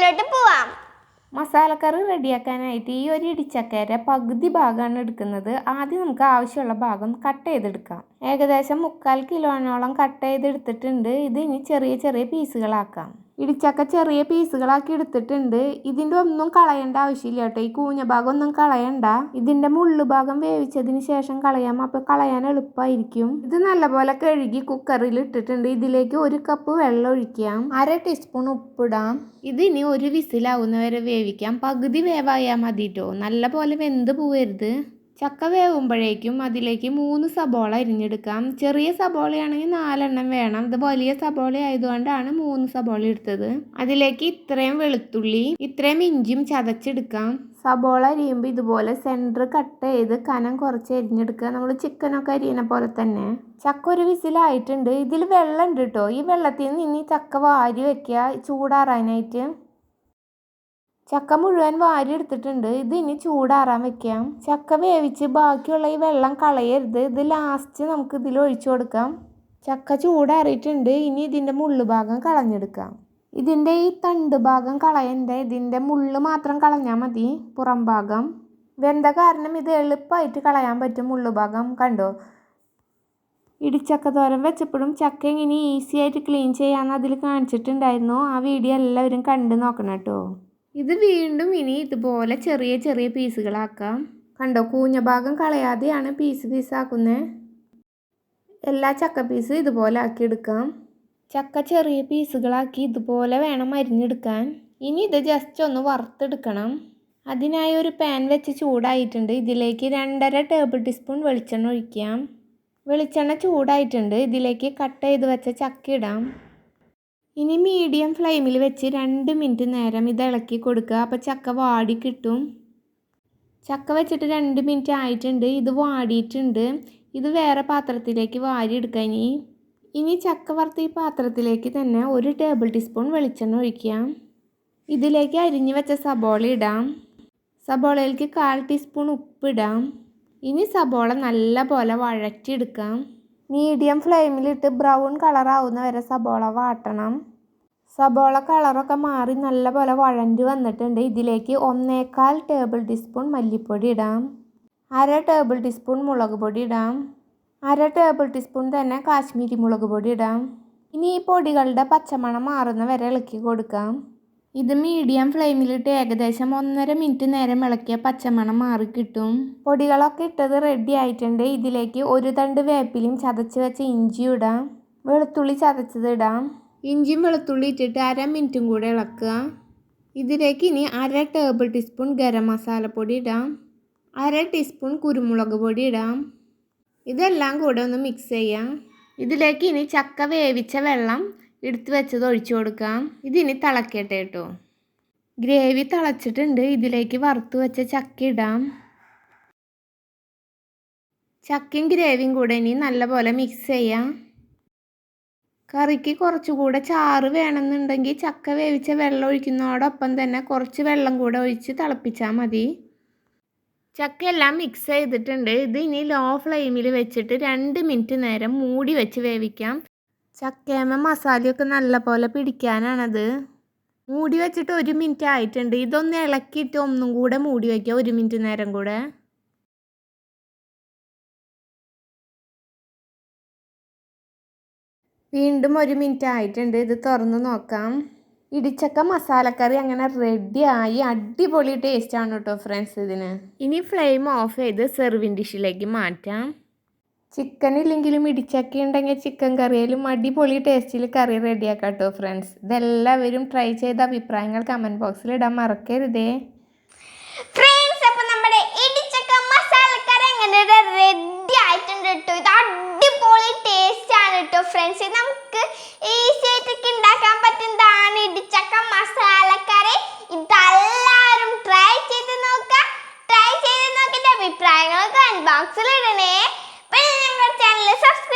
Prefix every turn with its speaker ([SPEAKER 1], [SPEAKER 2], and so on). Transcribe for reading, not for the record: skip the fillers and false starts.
[SPEAKER 1] വീഡിയോയിലോട്ട് പോവാം.
[SPEAKER 2] മസാലക്കറി റെഡിയാക്കാനായിട്ട് ഈ ഒരു ഇടിച്ചക്കയുടെ പകുതി ഭാഗമാണ് എടുക്കുന്നത്. ആദ്യം നമുക്ക് ആവശ്യമുള്ള ഭാഗം കട്ട് ചെയ്തെടുക്കാം. ഏകദേശം 3/4 കിലോനോളം കട്ട് ചെയ്തെടുത്തിട്ടുണ്ട്. ഇത് ഇനി ചെറിയ ചെറിയ പീസുകളാക്കാം. ഇടിച്ചക്ക ചെറിയ പീസുകളാക്കി എടുത്തിട്ടുണ്ട്. ഇതിൻ്റെ ഒന്നും കളയേണ്ട ആവശ്യമില്ല കേട്ടോ. ഈ കൂഞ്ഞ ഭാഗം ഒന്നും കളയണ്ട. ഇതിൻ്റെ മുള്ളു ഭാഗം വേവിച്ചതിന് ശേഷം കളയാം. അപ്പോൾ കളയാൻ എളുപ്പമായിരിക്കും. ഇത് നല്ലപോലെ കഴുകി കുക്കറിൽ ഇട്ടിട്ടുണ്ട്. ഇതിലേക്ക് 1 കപ്പ് വെള്ളം ഒഴിക്കാം. 1/2 ടീസ്പൂൺ ഉപ്പിടാം. ഇതിനി ഒരു വിസിലാവുന്നവരെ വേവിക്കാം. പകുതി വേവായാൽ മതി കേട്ടോ. നല്ല പോലെ വെന്ത് പോവരുത്. ചക്ക വേവുമ്പോഴേക്കും അതിലേക്ക് 3 സബോള അരിഞ്ഞെടുക്കാം. ചെറിയ സബോളയാണെങ്കിൽ 4 എണ്ണം വേണം. ഇത് വലിയ സബോള ആയതുകൊണ്ടാണ് 3 സബോള എടുത്തത്. അതിലേക്ക് ഇത്രയും വെളുത്തുള്ളി, ഇത്രയും ഇഞ്ചിയും ചതച്ചെടുക്കാം. സബോള അരിയുമ്പോൾ ഇതുപോലെ സെൻറ്റർ കട്ട് ചെയ്ത് കനം കുറച്ച് അരിഞ്ഞെടുക്കുക. നമ്മൾ ചിക്കനൊക്കെ അരിയുന്ന പോലെ തന്നെ. ചക്ക ഒരു വിസിലായിട്ടുണ്ട്. ഇതിൽ വെള്ളം ഉണ്ട് കേട്ടോ. ഈ വെള്ളത്തിൽ നിന്ന് ഇനി ചക്ക വാരി വയ്ക്കുക ചൂടാറാനായിട്ട്. ചക്ക മുഴുവൻ വാരി എടുത്തിട്ടുണ്ട്. ഇത് ഇനി ചൂടാറാൻ വെക്കാം. ചക്ക വേവിച്ച് ബാക്കിയുള്ള ഈ വെള്ളം കളയരുത്. ഇത് ലാസ്റ്റ് നമുക്ക് ഇതിൽ ഒഴിച്ചു കൊടുക്കാം. ചക്ക ചൂടാറിയിട്ടുണ്ട്. ഇനി ഇതിൻ്റെ മുള്ളു ഭാഗം കളഞ്ഞെടുക്കാം. ഇതിൻ്റെ ഈ തണ്ട് ഭാഗം കളയണ്ട. ഇതിൻ്റെ മുള്ള് മാത്രം കളഞ്ഞാൽ മതി. പുറം ഭാഗം വെന്ത കാരണം ഇത് എളുപ്പമായിട്ട് കളയാൻ പറ്റും. മുള്ളു ഭാഗം കണ്ടോ. ഇടിച്ചക്ക തോരൻ വെച്ചപ്പോഴും ചക്ക ഇങ്ങനെ ഈസി ആയിട്ട് ക്ലീൻ ചെയ്യാമെന്ന് അതിൽ കാണിച്ചിട്ടുണ്ടായിരുന്നു. ആ വീഡിയോ എല്ലാവരും കണ്ട് നോക്കണം കേട്ടോ. ഇത് വീണ്ടും ഇനി ഇതുപോലെ ചെറിയ ചെറിയ പീസുകളാക്കാം. കണ്ടോ, കൂഞ്ഞ ഭാഗം കളയാതെയാണ് പീസാക്കുന്നത്. എല്ലാ ചക്ക പീസും ഇതുപോലെ ആക്കിയെടുക്കാം. ചക്ക ചെറിയ പീസുകളാക്കി ഇതുപോലെ വേണം അരിഞ്ഞെടുക്കാൻ. ഇനി ഇത് ജസ്റ്റ് ഒന്ന് വറുത്തെടുക്കണം. അതിനായി ഒരു പാൻ വെച്ച് ചൂടായിട്ടുണ്ട്. ഇതിലേക്ക് 2.5 ടേബിൾ ടീസ്പൂൺ വെളിച്ചെണ്ണ ഒഴിക്കാം. വെളിച്ചെണ്ണ ചൂടായിട്ടുണ്ട്. ഇതിലേക്ക് കട്ട് ചെയ്ത് വെച്ച ചക്ക ഇടാം. ഇനി മീഡിയം ഫ്ലെയിമിൽ വെച്ച് 2 മിനിറ്റ് നേരം ഇത് ഇളക്കി കൊടുക്കുക. അപ്പോൾ ചക്ക വാടി കിട്ടും. ചക്ക വെച്ചിട്ട് 2 മിനിറ്റ് ആയിട്ടുണ്ട്. ഇത് വാടിയിട്ടുണ്ട്. ഇത് വേറെ പാത്രത്തിലേക്ക് വാരി എടുക്കാം. ഇനി ചക്ക വറുത്ത ഈ പാത്രത്തിലേക്ക് തന്നെ 1 ടേബിൾ ടീസ്പൂൺ വെളിച്ചെണ്ണ ഒഴിക്കാം. ഇതിലേക്ക് അരിഞ്ഞു വെച്ച സബോള ഇടാം. സബോളയിലേക്ക് 1/4 ടീസ്പൂൺ ഉപ്പിടാം. ഇനി സബോള നല്ല പോലെ വഴറ്റിയെടുക്കാം. മീഡിയം ഫ്ലെയിമിലിട്ട് ബ്രൗൺ കളറാവുന്ന വരെ സബോള വാട്ടണം. സബോള കളറൊക്കെ മാറി നല്ല പോലെ വഴണ്ടി വന്നിട്ടുണ്ട്. ഇതിലേക്ക് 1/4 ടേബിൾ ടീസ്പൂൺ മല്ലിപ്പൊടി ഇടാം. 1/2 ടേബിൾ ടീസ്പൂൺ മുളക് പൊടി ഇടാം. 1/2 ടേബിൾ ടീസ്പൂൺ തന്നെ കാശ്മീരി മുളക് പൊടി ഇടാം. ഇനി ഈ പൊടികളുടെ പച്ചമണം മാറുന്ന വരെ ഇളക്കി കൊടുക്കാം. ഇത് മീഡിയം ഫ്ലെയിമിലിട്ട് ഏകദേശം 1.5 മിനിറ്റ് നേരം ഇളക്കിയാൽ പച്ചമണം മാറി കിട്ടും. പൊടികളൊക്കെ ഇട്ടത് റെഡി ആയിട്ടുണ്ട്. ഇതിലേക്ക് 1 തണ്ട് വേപ്പിലയും ചതച്ച് വെച്ച ഇഞ്ചിയും ഇടാം. വെളുത്തുള്ളി ചതച്ചത് ഇടാം. ഇഞ്ചിയും വെളുത്തുള്ളി ഇട്ടിട്ട് 1/2 മിനിറ്റും കൂടെ ഇളക്കുക. ഇതിലേക്ക് ഇനി 1/2 ടേബിൾ ടീസ്പൂൺ ഗരം മസാലപ്പൊടി ഇടാം. 1/2 ടീസ്പൂൺ കുരുമുളക് പൊടി ഇടാം. ഇതെല്ലാം കൂടെ ഒന്ന് മിക്സ് ചെയ്യാം. ഇതിലേക്ക് ഇനി ചക്ക വേവിച്ച വെള്ളം എടുത്ത് വെച്ചത് ഒഴിച്ചു കൊടുക്കാം. ഇതിനി തിളക്കട്ടെ കേട്ടോ. ഗ്രേവി തിളച്ചിട്ടുണ്ട്. ഇതിലേക്ക് വറുത്ത് വെച്ച ചക്ക ഇടാം. ചക്കയും ഗ്രേവിയും കൂടെ ഇനി നല്ലപോലെ മിക്സ് ചെയ്യാം. കറിക്ക് കുറച്ചുകൂടെ ചാറ് വേണമെന്നുണ്ടെങ്കിൽ ചക്ക വേവിച്ച വെള്ളം ഒഴിക്കുന്നതോടൊപ്പം തന്നെ കുറച്ച് വെള്ളം കൂടെ ഒഴിച്ച് തിളപ്പിച്ചാൽ മതി. ചക്ക എല്ലാം മിക്സ് ചെയ്തിട്ടുണ്ട്. ഇത് ഇനി ലോ ഫ്ലെയിമിൽ വെച്ചിട്ട് 2 മിനിറ്റ് നേരം മൂടി വെച്ച് വേവിക്കാം. ചക്കേമ മസാലയൊക്കെ നല്ല പോലെ പിടിക്കാനാണത്. മൂടി വെച്ചിട്ട് 1 മിനിറ്റ് ആയിട്ടുണ്ട്. ഇതൊന്ന് ഇളക്കിയിട്ട് ഒന്നും കൂടെ മൂടി വയ്ക്കുക 1 മിനിറ്റ് നേരം കൂടെ. വീണ്ടും 1 മിനിറ്റ് ആയിട്ടുണ്ട്. ഇത് തുറന്ന് നോക്കാം. ഇടിച്ചക്ക മസാലക്കറി അങ്ങനെ റെഡിയായി. അടിപൊളി ടേസ്റ്റാണ് കേട്ടോ ഫ്രണ്ട്സ് ഇതിന്. ഇനി ഫ്ലെയിം ഓഫ് ചെയ്ത് സെർവിങ് ഡിഷിലേക്ക് മാറ്റാം. ചിക്കൻ ഇല്ലെങ്കിലും ഇടിച്ചക്ക ഉണ്ടെങ്കിൽ ചിക്കൻ കറിയിലും അടിപൊളി ടേസ്റ്റിൽ കറി റെഡിയാക്കാം കേട്ടോ ഫ്രണ്ട്സ്. ഇതെല്ലാവരും ട്രൈ ചെയ്ത അഭിപ്രായങ്ങൾ കമൻറ്റ് ബോക്സിൽ ഇടാൻ മറക്കരുതേ
[SPEAKER 1] ഫ്രണ്ട്സ്. അപ്പോൾ നമ്മുടെ ഇടിച്ചക്ക മസാലക്കറി അങ്ങനെ റെഡി ആയിട്ടുണ്ട് കേട്ടോ. ഇത് അടിപൊളി ടേസ്റ്റ് ആണ് കേട്ടോ ഫ്രണ്ട്സ്. ഇത് നമുക്ക് ഈസി ആയിട്ട് ഉണ്ടാക്കാൻ പറ്റുന്നതാണ് ഇടിച്ചക്ക മസാലക്കറി. ഇതെല്ലാവരും ട്രൈ ചെയ്ത് നോക്കുക. ട്രൈ ചെയ്ത് നോക്കിയിട്ട് അഭിപ്രായങ്ങൾ കമൻറ്റ് ബോക്സിൽ ഇടണേ. പിന്നെ ഞങ്ങളുടെ ചാനൽ സബ്സ്ക്രൈബ്